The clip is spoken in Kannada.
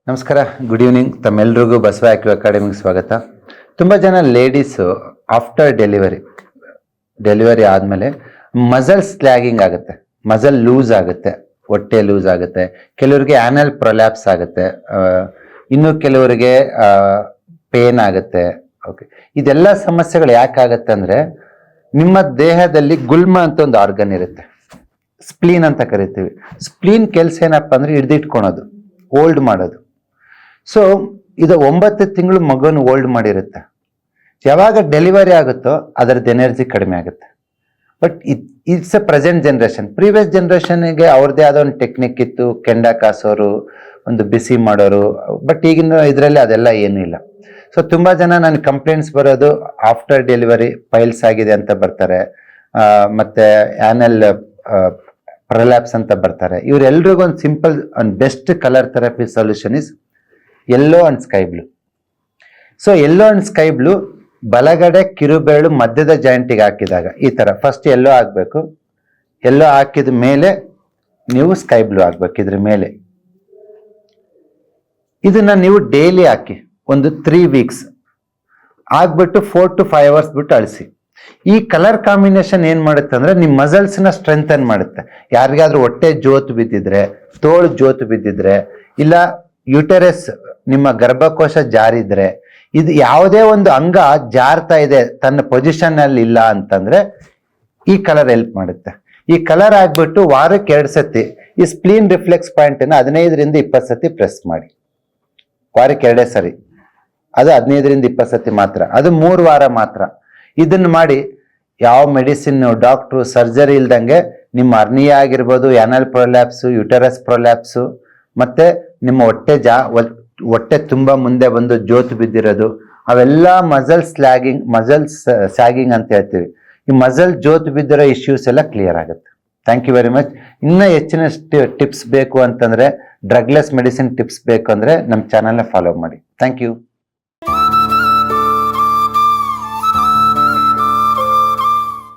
ನಮಸ್ಕಾರ, ಗುಡ್ ಈವ್ನಿಂಗ್. ತಮ್ಮೆಲ್ರಿಗೂ ಬಸವ ಆಕ್ಯೂ ಅಕಾಡೆಮಿಗೆ ಸ್ವಾಗತ. ತುಂಬ ಜನ ಲೇಡೀಸು ಆಫ್ಟರ್ ಡೆಲಿವರಿ ಆದಮೇಲೆ ಮಸಲ್ ಸ್ಲ್ಯಾಗಿಂಗ್ ಆಗುತ್ತೆ, ಮಸಲ್ ಲೂಸ್ ಆಗುತ್ತೆ, ಹೊಟ್ಟೆ ಲೂಸ್ ಆಗುತ್ತೆ, ಕೆಲವರಿಗೆ ಆ್ಯನಲ್ ಪ್ರೊಲ್ಯಾಪ್ಸ್ ಆಗುತ್ತೆ, ಇನ್ನು ಕೆಲವರಿಗೆ ಪೇನ್ ಆಗುತ್ತೆ. ಓಕೆ, ಇದೆಲ್ಲ ಸಮಸ್ಯೆಗಳು ಯಾಕಾಗತ್ತೆ ಅಂದರೆ ನಿಮ್ಮ ದೇಹದಲ್ಲಿ ಗುಲ್ಮ ಅಂತ ಒಂದು ಆರ್ಗನ್ ಇರುತ್ತೆ, ಸ್ಪ್ಲೀನ್ ಅಂತ ಕರಿತೀವಿ. ಸ್ಪ್ಲೀನ್ ಕೆಲಸ ಏನಪ್ಪ ಅಂದರೆ ಹಿಡ್ದಿಟ್ಕೊಳೋದು, ಹೋಲ್ಡ್ ಮಾಡೋದು. ಸೊ ಇದು 9 ತಿಂಗಳು ಮಗುವನ್ನು ಹೋಲ್ಡ್ ಮಾಡಿರುತ್ತೆ. ಯಾವಾಗ ಡೆಲಿವರಿ ಆಗುತ್ತೋ ಅದರದ್ದು ಎನರ್ಜಿ ಕಡಿಮೆ ಆಗುತ್ತೆ. But it's a present generation. Previous ಜನ್ರೇಷನ್ಗೆ ಅವ್ರದ್ದೇ ಆದ ಒಂದು ಟೆಕ್ನಿಕ್ ಇತ್ತು, ಕೆಂಡ ಕಾಸೋರು, ಒಂದು ಬಿಸಿ ಮಾಡೋರು. ಬಟ್ ಈಗಿನ ಇದರಲ್ಲಿ ಅದೆಲ್ಲ ಏನೂ ಇಲ್ಲ. ಸೊ ತುಂಬ ಜನ ನನಗೆ ಕಂಪ್ಲೇಂಟ್ಸ್ ಬರೋದು ಆಫ್ಟರ್ ಡೆಲಿವರಿ ಪೈಲ್ಸ್ ಆಗಿದೆ ಅಂತ ಬರ್ತಾರೆ, ಮತ್ತು ಆ್ಯನಲ್ ಪ್ರೊಲ್ಯಾಪ್ಸ್ ಅಂತ ಬರ್ತಾರೆ. ಇವರೆಲ್ರಿಗೂ ಒಂದು ಸಿಂಪಲ್ ಒಂದು best colour therapy solution is yellow and sky blue. So yellow and sky blue ಬಲಗಡೆ ಕಿರುಬೆರಳು ಮಧ್ಯದ ಜಾಯಿಂಟಿಗೆ ಹಾಕಿದಾಗ ಈ ಥರ ಫಸ್ಟ್ ಯೆಲ್ಲೋ ಹಾಕಬೇಕು. ಯೆಲ್ಲೋ ಹಾಕಿದ ಮೇಲೆ ನೀವು ಸ್ಕೈ ಬ್ಲೂ ಹಾಕ್ಬೇಕು ಇದ್ರ ಮೇಲೆ. ಇದನ್ನ ನೀವು ಡೈಲಿ ಹಾಕಿ ಒಂದು 3 ವೀಕ್ಸ್ ಆಗ್ಬಿಟ್ಟು 4 to 5 hours ಬಿಟ್ಟು ಅಳಿಸಿ. ಈ ಕಲರ್ ಕಾಂಬಿನೇಷನ್ ಏನ್ ಮಾಡುತ್ತೆ ಅಂದ್ರೆ ನಿಮ್ಮ ಮಸಲ್ಸ್ನ ಸ್ಟ್ರೆಂಥನ್ ಮಾಡುತ್ತೆ. ಯಾರಿಗಾದ್ರೂ ಹೊಟ್ಟೆ ಜೋತು ಬಿದ್ದಿದ್ರೆ, ತೋಳು ಜೋತು ಬಿದ್ದಿದ್ರೆ, ಇಲ್ಲ ಯುಟೆರಸ್ ನಿಮ್ಮ ಗರ್ಭಕೋಶ ಜಾರಿದ್ರೆ, ಇದು ಯಾವುದೇ ಒಂದು ಅಂಗ ಜಾರ್ತಾ ಇದೆ, ತನ್ನ ಪೊಸಿಷನ್ ಅಲ್ಲಿ ಇಲ್ಲ ಅಂತಂದ್ರೆ ಈ ಕಲರ್ ಹೆಲ್ಪ್ ಮಾಡುತ್ತೆ. ಈ ಕಲರ್ ಆಗ್ಬಿಟ್ಟು ವಾರಕ್ಕೆ 2 ಸತಿ ಈ ಸ್ಪ್ಲೀನ್ ರಿಫ್ಲೆಕ್ಸ್ ಪಾಯಿಂಟ್ ಅನ್ನ 15ರಿಂದ 20 ಸತಿ ಪ್ರೆಸ್ ಮಾಡಿ. ವಾರಕ್ಕೆ 2 ಸರಿ, ಅದು 15ರಿಂದ 20 ಸತಿ ಮಾತ್ರ, ಅದು 3 ವಾರ ಮಾತ್ರ. ಇದನ್ನ ಮಾಡಿ ಯಾವ ಮೆಡಿಸಿನ್, ಡಾಕ್ಟ್ರು, ಸರ್ಜರಿ ಇಲ್ದಂಗೆ ನಿಮ್ಮ ಅರ್ನಿಯ ಆಗಿರ್ಬೋದು, ಆ್ಯನಲ್ ಪ್ರೊಲ್ಯಾಪ್ಸು, ಯುಟೆರಸ್ ಪ್ರೊಲ್ಯಾಪ್ಸು, ಮತ್ತೆ ನಿಮ್ಮ ಹೊಟ್ಟೆ ತುಂಬಾ ಮುಂದೆ ಬಂದು ಜೋತು ಬಿದ್ದಿರೋದು, ಅವೆಲ್ಲ ಮಸಲ್ ಸ್ಯಾಗಿಂಗ್ ಅಂತ ಹೇಳ್ತೀವಿ. ಈ ಮಸಲ್ ಜೋತು ಬಿದ್ದಿರೋ ಇಶ್ಯೂಸ್ ಎಲ್ಲ ಕ್ಲಿಯರ್ ಆಗುತ್ತೆ. Thank you very much. ಇನ್ನೂ ಹೆಚ್ಚಿನ ಟಿಪ್ಸ್ ಬೇಕು ಅಂತಂದ್ರೆ, ಡ್ರಗ್ಲೆಸ್ ಮೆಡಿಸಿನ್ ಟಿಪ್ಸ್ ಬೇಕು ಅಂದ್ರೆ ನಮ್ಮ ಚಾನಲ್ನ ಫಾಲೋ ಮಾಡಿ. Thank you.